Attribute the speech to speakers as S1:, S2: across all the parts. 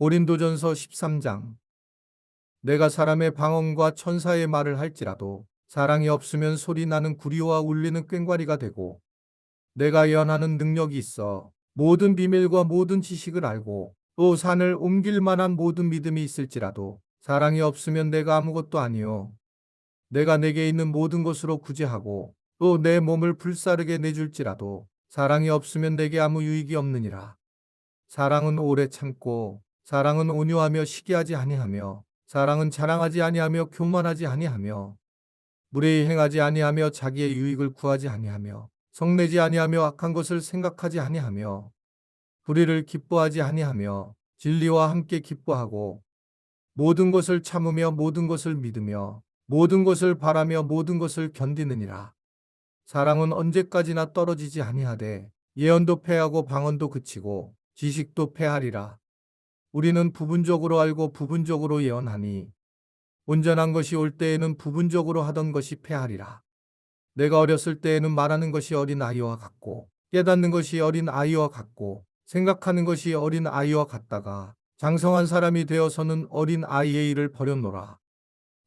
S1: 고린도전서 13장. 내가 사람의 방언과 천사의 말을 할지라도 사랑이 없으면 소리 나는 구리와 울리는 꽹과리가 되고, 내가 예언하는 능력이 있어 모든 비밀과 모든 지식을 알고 또 산을 옮길 만한 모든 믿음이 있을지라도 사랑이 없으면 내가 아무것도 아니요. 내가 내게 있는 모든 것으로 구제하고 또 내 몸을 불사르게 내줄지라도 사랑이 없으면 내게 아무 유익이 없느니라. 사랑은 오래 참고, 사랑은 온유하며 시기하지 아니하며, 사랑은 자랑하지 아니하며 교만하지 아니하며, 무례히 행하지 아니하며 자기의 유익을 구하지 아니하며, 성내지 아니하며 악한 것을 생각하지 아니하며, 불의를 기뻐하지 아니하며, 진리와 함께 기뻐하고, 모든 것을 참으며 모든 것을 믿으며, 모든 것을 바라며 모든 것을 견디느니라. 사랑은 언제까지나 떨어지지 아니하되 예언도 패하고 방언도 그치고 지식도 패하리라. 우리는 부분적으로 알고 부분적으로 예언하니 온전한 것이 올 때에는 부분적으로 하던 것이 패하리라. 내가 어렸을 때에는 말하는 것이 어린 아이와 같고 깨닫는 것이 어린 아이와 같고 생각하는 것이 어린 아이와 같다가 장성한 사람이 되어서는 어린 아이의 일을 버렸노라.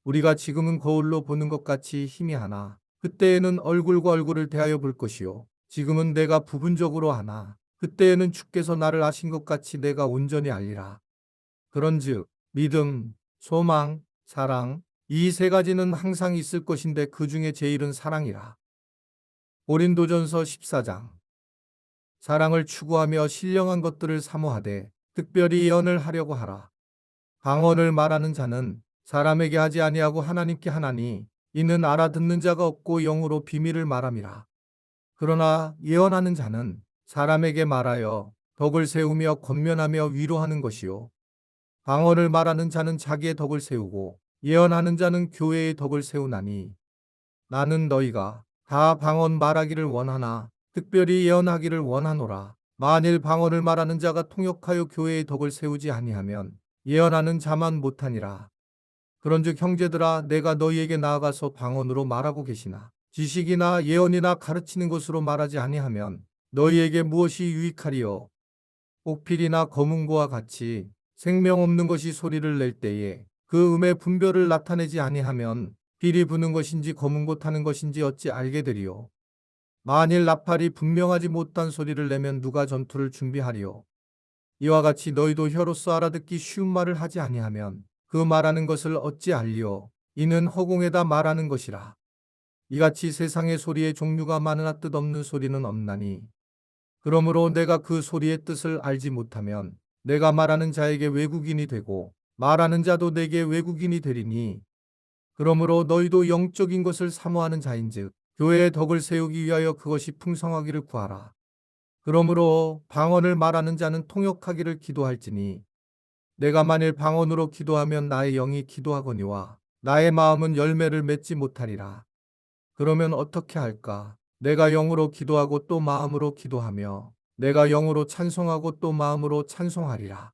S1: 우리가 지금은 거울로 보는 것 같이 희미하나 그때에는 얼굴과 얼굴을 대하여 볼 것이요. 지금은 내가 부분적으로 하나 그때에는 주께서 나를 아신 것 같이 내가 온전히 알리라. 그런즉 믿음, 소망, 사랑, 이 세 가지는 항상 있을 것인데 그 중에 제일은 사랑이라. 고린도전서 14장. 사랑을 추구하며 신령한 것들을 사모하되 특별히 예언을 하려고 하라. 방언을 말하는 자는 사람에게 하지 아니하고 하나님께 하나니 이는 알아듣는 자가 없고 영으로 비밀을 말함이라. 그러나 예언하는 자는 사람에게 말하여 덕을 세우며 권면하며 위로하는 것이요. 방언을 말하는 자는 자기의 덕을 세우고 예언하는 자는 교회의 덕을 세우나니, 나는 너희가 다 방언 말하기를 원하나 특별히 예언하기를 원하노라. 만일 방언을 말하는 자가 통역하여 교회의 덕을 세우지 아니하면 예언하는 자만 못하니라. 그런즉 형제들아, 내가 너희에게 나아가서 방언으로 말하고 계시나 지식이나 예언이나 가르치는 것으로 말하지 아니하면 너희에게 무엇이 유익하리요? 옥필이나 검은고와 같이 생명 없는 것이 소리를 낼 때에 그 음의 분별을 나타내지 아니하면 필이 부는 것인지 검은고 타는 것인지 어찌 알게 되리요? 만일 나팔이 분명하지 못한 소리를 내면 누가 전투를 준비하리요? 이와 같이 너희도 혀로서 알아듣기 쉬운 말을 하지 아니하면 그 말하는 것을 어찌 알리요? 이는 허공에다 말하는 것이라. 이같이 세상의 소리의 종류가 많으나 뜻없는 소리는 없나니, 그러므로 내가 그 소리의 뜻을 알지 못하면 내가 말하는 자에게 외국인이 되고 말하는 자도 내게 외국인이 되리니, 그러므로 너희도 영적인 것을 사모하는 자인즉 교회의 덕을 세우기 위하여 그것이 풍성하기를 구하라. 그러므로 방언을 말하는 자는 통역하기를 기도할지니, 내가 만일 방언으로 기도하면 나의 영이 기도하거니와 나의 마음은 열매를 맺지 못하리라. 그러면 어떻게 할까? 내가 영으로 기도하고 또 마음으로 기도하며 내가 영으로 찬송하고 또 마음으로 찬송하리라.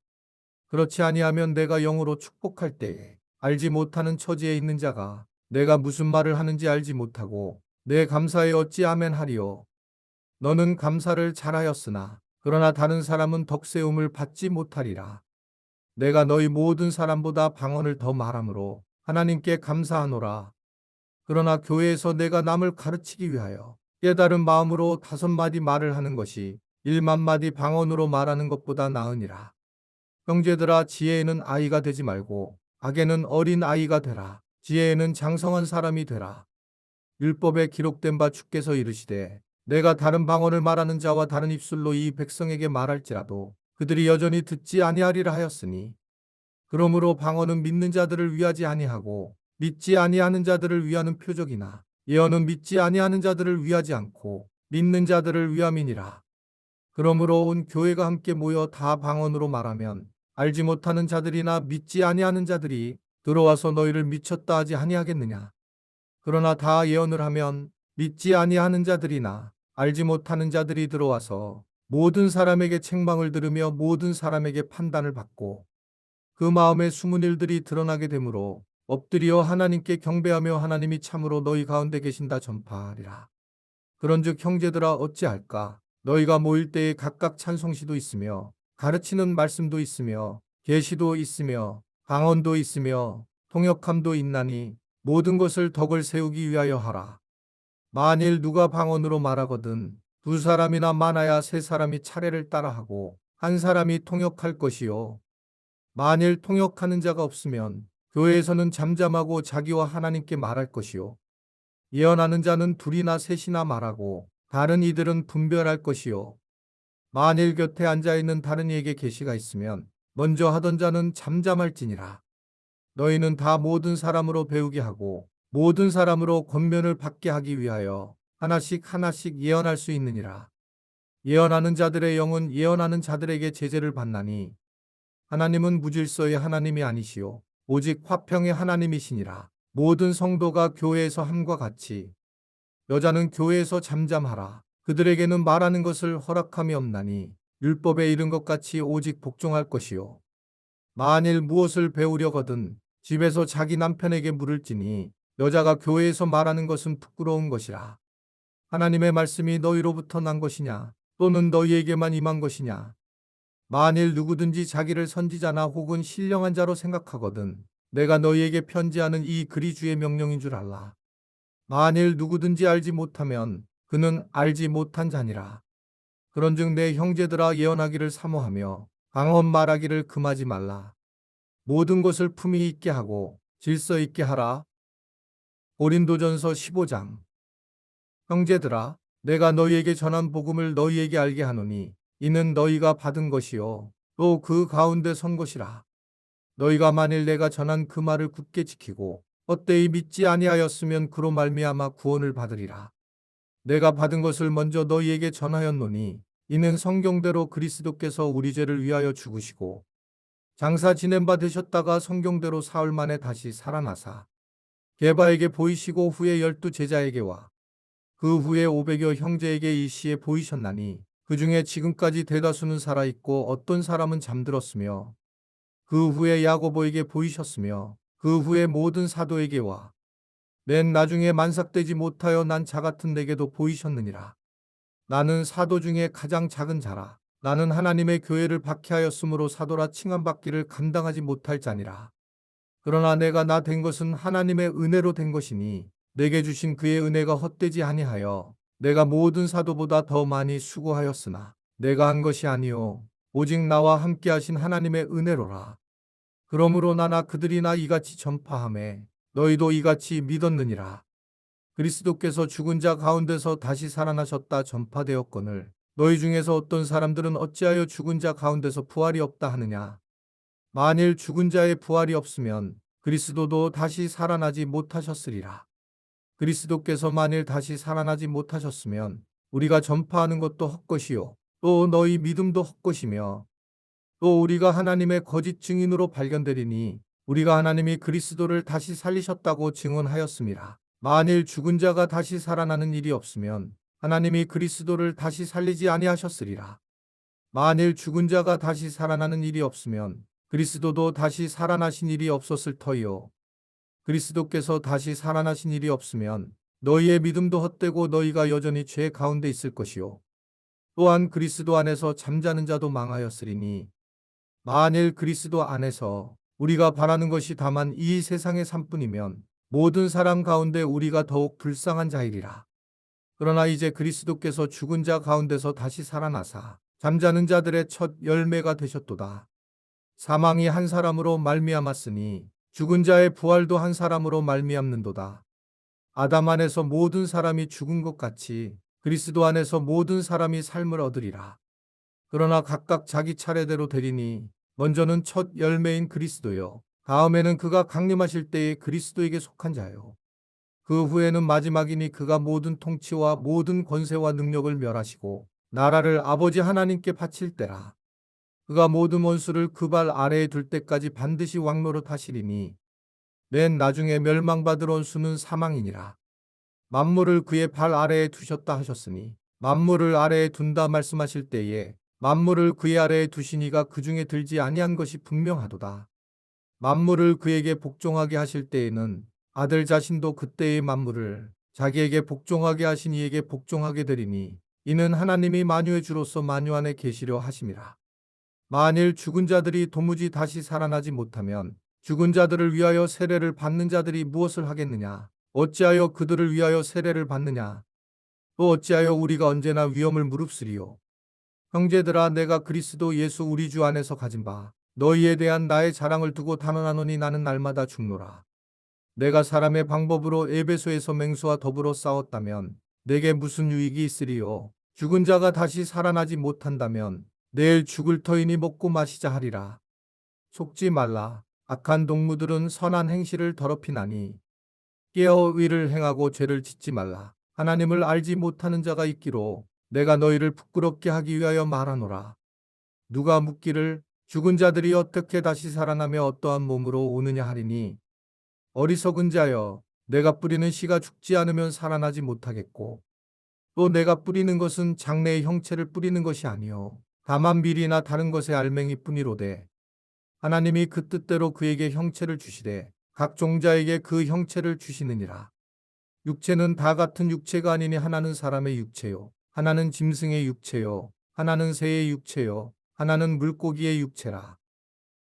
S1: 그렇지 아니하면 내가 영으로 축복할 때에 알지 못하는 처지에 있는 자가 내가 무슨 말을 하는지 알지 못하고 내 감사에 어찌 아멘하리요? 너는 감사를 잘하였으나 그러나 다른 사람은 덕세움을 받지 못하리라. 내가 너희 모든 사람보다 방언을 더 말함으로 하나님께 감사하노라. 그러나 교회에서 내가 남을 가르치기 위하여 깨달은 마음으로 5마디 말을 하는 것이 1만 마디 방언으로 말하는 것보다 나으니라. 형제들아, 지혜에는 아이가 되지 말고 악에는 어린 아이가 되라. 지혜에는 장성한 사람이 되라. 율법에 기록된 바 주께서 이르시되 내가 다른 방언을 말하는 자와 다른 입술로 이 백성에게 말할지라도 그들이 여전히 듣지 아니하리라 하였으니, 그러므로 방언은 믿는 자들을 위하지 아니하고 믿지 아니하는 자들을 위하는 표적이나 예언은 믿지 아니하는 자들을 위하지 않고 믿는 자들을 위함이니라. 그러므로 온 교회가 함께 모여 다 방언으로 말하면 알지 못하는 자들이나 믿지 아니하는 자들이 들어와서 너희를 미쳤다 하지 아니하겠느냐? 그러나 다 예언을 하면 믿지 아니하는 자들이나 알지 못하는 자들이 들어와서 모든 사람에게 책망을 들으며 모든 사람에게 판단을 받고 그 마음의 숨은 일들이 드러나게 되므로 엎드려 하나님께 경배하며 하나님이 참으로 너희 가운데 계신다 전파하리라. 그런즉 형제들아, 어찌할까? 너희가 모일 때에 각각 찬송시도 있으며 가르치는 말씀도 있으며 계시도 있으며 방언도 있으며 통역함도 있나니 모든 것을 덕을 세우기 위하여 하라. 만일 누가 방언으로 말하거든 두 사람이나 많아야 세 사람이 차례를 따라하고 한 사람이 통역할 것이요. 만일 통역하는 자가 없으면 교회에서는 잠잠하고 자기와 하나님께 말할 것이요. 예언하는 자는 둘이나 셋이나 말하고 다른 이들은 분별할 것이요. 만일 곁에 앉아있는 다른 이에게 계시가 있으면 먼저 하던 자는 잠잠할지니라. 너희는 다 모든 사람으로 배우게 하고 모든 사람으로 권면을 받게 하기 위하여 하나씩 하나씩 예언할 수 있느니라. 예언하는 자들의 영은 예언하는 자들에게 제재를 받나니 하나님은 무질서의 하나님이 아니시요 오직 화평의 하나님이시니라. 모든 성도가 교회에서 함과 같이 여자는 교회에서 잠잠하라. 그들에게는 말하는 것을 허락함이 없나니 율법에 이른 것 같이 오직 복종할 것이요. 만일 무엇을 배우려거든 집에서 자기 남편에게 물을지니 여자가 교회에서 말하는 것은 부끄러운 것이라. 하나님의 말씀이 너희로부터 난 것이냐 또는 너희에게만 임한 것이냐. 만일 누구든지 자기를 선지자나 혹은 신령한 자로 생각하거든 내가 너희에게 편지하는 이 글이 주의 명령인 줄 알라. 만일 누구든지 알지 못하면 그는 알지 못한 자니라. 그런즉 내 형제들아 예언하기를 사모하며 방언 말하기를 금하지 말라. 모든 것을 품위 있게 하고 질서 있게 하라. 고린도전서 15장. 형제들아 내가 너희에게 전한 복음을 너희에게 알게 하노니 이는 너희가 받은 것이요 또 그 가운데 선 것이라. 너희가 만일 내가 전한 그 말을 굳게 지키고 헛되이 믿지 아니하였으면 그로 말미암아 구원을 받으리라. 내가 받은 것을 먼저 너희에게 전하였노니 이는 성경대로 그리스도께서 우리 죄를 위하여 죽으시고 장사 지낸 바 되셨다가 성경대로 사흘 만에 다시 살아나사 게바에게 보이시고 후에 12 제자에게와 그 후에 500여 형제에게 일시에 보이셨나니 그 중에 지금까지 대다수는 살아있고 어떤 사람은 잠들었으며 그 후에 야고보에게 보이셨으며 그 후에 모든 사도에게와 맨 나중에 만삭되지 못하여 난 자 같은 내게도 보이셨느니라. 나는 사도 중에 가장 작은 자라. 나는 하나님의 교회를 박해하였으므로 사도라 칭함받기를 감당하지 못할 자니라. 그러나 내가 나 된 것은 하나님의 은혜로 된 것이니 내게 주신 그의 은혜가 헛되지 아니하여 내가 모든 사도보다 더 많이 수고하였으나 내가 한 것이 아니요 오직 나와 함께 하신 하나님의 은혜로라. 그러므로 나나 그들이나 이같이 전파하매 너희도 이같이 믿었느니라. 그리스도께서 죽은 자 가운데서 다시 살아나셨다 전파되었거늘 너희 중에서 어떤 사람들은 어찌하여 죽은 자 가운데서 부활이 없다 하느냐. 만일 죽은 자의 부활이 없으면 그리스도도 다시 살아나지 못하셨으리라. 그리스도께서 만일 다시 살아나지 못하셨으면 우리가 전파하는 것도 헛것이요 또 너희 믿음도 헛것이며 또 우리가 하나님의 거짓 증인으로 발견되리니 우리가 하나님이 그리스도를 다시 살리셨다고 증언하였음이라. 만일 죽은 자가 다시 살아나는 일이 없으면 하나님이 그리스도를 다시 살리지 아니하셨으리라. 만일 죽은 자가 다시 살아나는 일이 없으면 그리스도도 다시 살아나신 일이 없었을 터이요. 그리스도께서 다시 살아나신 일이 없으면 너희의 믿음도 헛되고 너희가 여전히 죄 가운데 있을 것이요. 또한 그리스도 안에서 잠자는 자도 망하였으리니 만일 그리스도 안에서 우리가 바라는 것이 다만 이 세상의 삶뿐이면 모든 사람 가운데 우리가 더욱 불쌍한 자이리라. 그러나 이제 그리스도께서 죽은 자 가운데서 다시 살아나사 잠자는 자들의 첫 열매가 되셨도다. 사망이 한 사람으로 말미암았으니 죽은 자의 부활도 한 사람으로 말미암는도다. 아담 안에서 모든 사람이 죽은 것 같이 그리스도 안에서 모든 사람이 삶을 얻으리라. 그러나 각각 자기 차례대로 되리니 먼저는 첫 열매인 그리스도요. 다음에는 그가 강림하실 때에 그리스도에게 속한 자요. 그 후에는 마지막이니 그가 모든 통치와 모든 권세와 능력을 멸하시고 나라를 아버지 하나님께 바칠 때라. 그가 모든 원수를 그 발 아래에 둘 때까지 반드시 왕노릇 하시리니 맨 나중에 멸망받을 원수는 사망이니라. 만물을 그의 발 아래에 두셨다 하셨으니 만물을 아래에 둔다 말씀하실 때에 만물을 그의 아래에 두시니가 그 중에 들지 아니한 것이 분명하도다. 만물을 그에게 복종하게 하실 때에는 아들 자신도 그때의 만물을 자기에게 복종하게 하신 이에게 복종하게 되리니 이는 하나님이 만유의 주로서 만유 안에 계시려 하심이라. 만일 죽은 자들이 도무지 다시 살아나지 못하면 죽은 자들을 위하여 세례를 받는 자들이 무엇을 하겠느냐? 어찌하여 그들을 위하여 세례를 받느냐? 또 어찌하여 우리가 언제나 위험을 무릅쓰리요? 형제들아, 내가 그리스도 예수 우리 주 안에서 가진 바 너희에 대한 나의 자랑을 두고 단언하노니 나는 날마다 죽노라. 내가 사람의 방법으로 에베소에서 맹수와 더불어 싸웠다면 내게 무슨 유익이 있으리요? 죽은 자가 다시 살아나지 못한다면 내일 죽을 터이니 먹고 마시자 하리라. 속지 말라. 악한 동무들은 선한 행실을 더럽히나니 깨어 의를 행하고 죄를 짓지 말라. 하나님을 알지 못하는 자가 있기로 내가 너희를 부끄럽게 하기 위하여 말하노라. 누가 묻기를 죽은 자들이 어떻게 다시 살아나며 어떠한 몸으로 오느냐 하리니 어리석은 자여, 내가 뿌리는 씨가 죽지 않으면 살아나지 못하겠고 또 내가 뿌리는 것은 장래의 형체를 뿌리는 것이 아니요 다만 밀이나 다른 것의 알맹이뿐이로되 하나님이 그 뜻대로 그에게 형체를 주시되 각 종자에게 그 형체를 주시느니라. 육체는 다 같은 육체가 아니니 하나는 사람의 육체요 하나는 짐승의 육체요 하나는 새의 육체요 하나는 물고기의 육체라.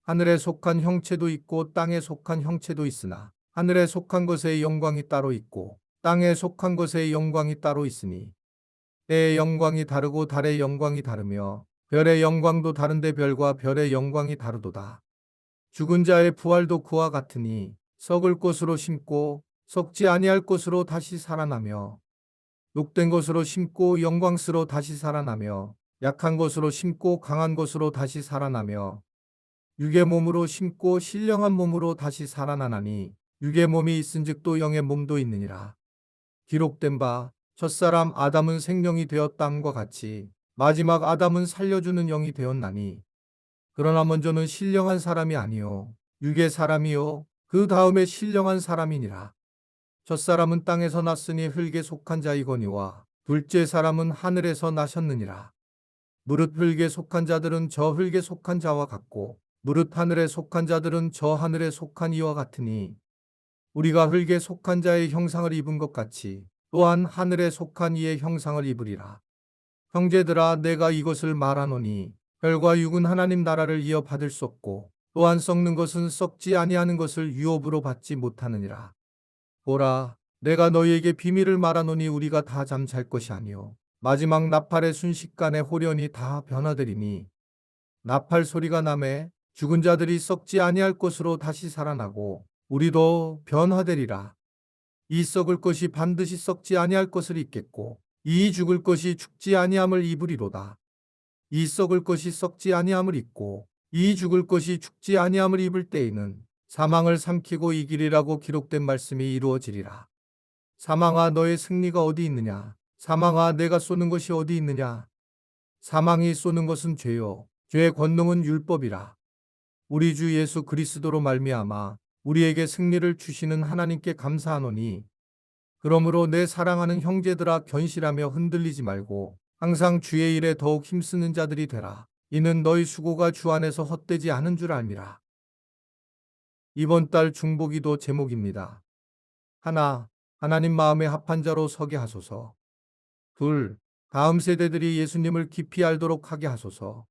S1: 하늘에 속한 형체도 있고 땅에 속한 형체도 있으나 하늘에 속한 것의 영광이 따로 있고 땅에 속한 것의 영광이 따로 있으니 때의 영광이 다르고 달의 영광이 다르며 별의 영광도 다른데 별과 별의 영광이 다르도다. 죽은 자의 부활도 그와 같으니 썩을 것으로 심고 썩지 아니할 것으로 다시 살아나며 욕된 것으로 심고 영광스로 다시 살아나며 약한 것으로 심고 강한 것으로 다시 살아나며 육의 몸으로 심고 신령한 몸으로 다시 살아나나니 육의 몸이 있은즉 또 영의 몸도 있느니라. 기록된 바 첫사람 아담은 생명이 되었다함과 같이 마지막 아담은 살려주는 영이 되었나니 그러나 먼저는 신령한 사람이 아니요 육의 사람이요 그 다음에 신령한 사람이니라. 첫사람은 땅에서 났으니 흙에 속한 자이거니와 둘째 사람은 하늘에서 나셨느니라. 무릇 흙에 속한 자들은 저 흙에 속한 자와 같고 무릇 하늘에 속한 자들은 저 하늘에 속한 이와 같으니 우리가 흙에 속한 자의 형상을 입은 것 같이 또한 하늘에 속한 이의 형상을 입으리라. 형제들아, 내가 이것을 말하노니 혈과 육은 하나님 나라를 이어 받을 수 없고 또한 썩는 것은 썩지 아니하는 것을 유업으로 받지 못하느니라. 보라, 내가 너희에게 비밀을 말하노니 우리가 다 잠잘 것이 아니요 마지막 나팔의 순식간에 홀연히 다 변화되리니 나팔 소리가 나매 죽은 자들이 썩지 아니할 것으로 다시 살아나고 우리도 변화되리라. 이 썩을 것이 반드시 썩지 아니할 것을 입겠고 이 죽을 것이 죽지 아니함을 입으리로다. 이 썩을 것이 썩지 아니함을 입고 이 죽을 것이 죽지 아니함을 입을 때에는 사망을 삼키고 이기리라고 기록된 말씀이 이루어지리라. 사망아, 너의 승리가 어디 있느냐? 사망아, 내가 쏘는 것이 어디 있느냐? 사망이 쏘는 것은 죄요 죄의 권능은 율법이라. 우리 주 예수 그리스도로 말미암아 우리에게 승리를 주시는 하나님께 감사하노니 그러므로 내 사랑하는 형제들아, 견실하며 흔들리지 말고 항상 주의 일에 더욱 힘쓰는 자들이 되라. 이는 너희 수고가 주 안에서 헛되지 않은 줄 알미라. 이번 달 중보기도 제목입니다. 하나, 하나님 마음에 합한 자로 서게 하소서. 둘, 다음 세대들이 예수님을 깊이 알도록 하게 하소서.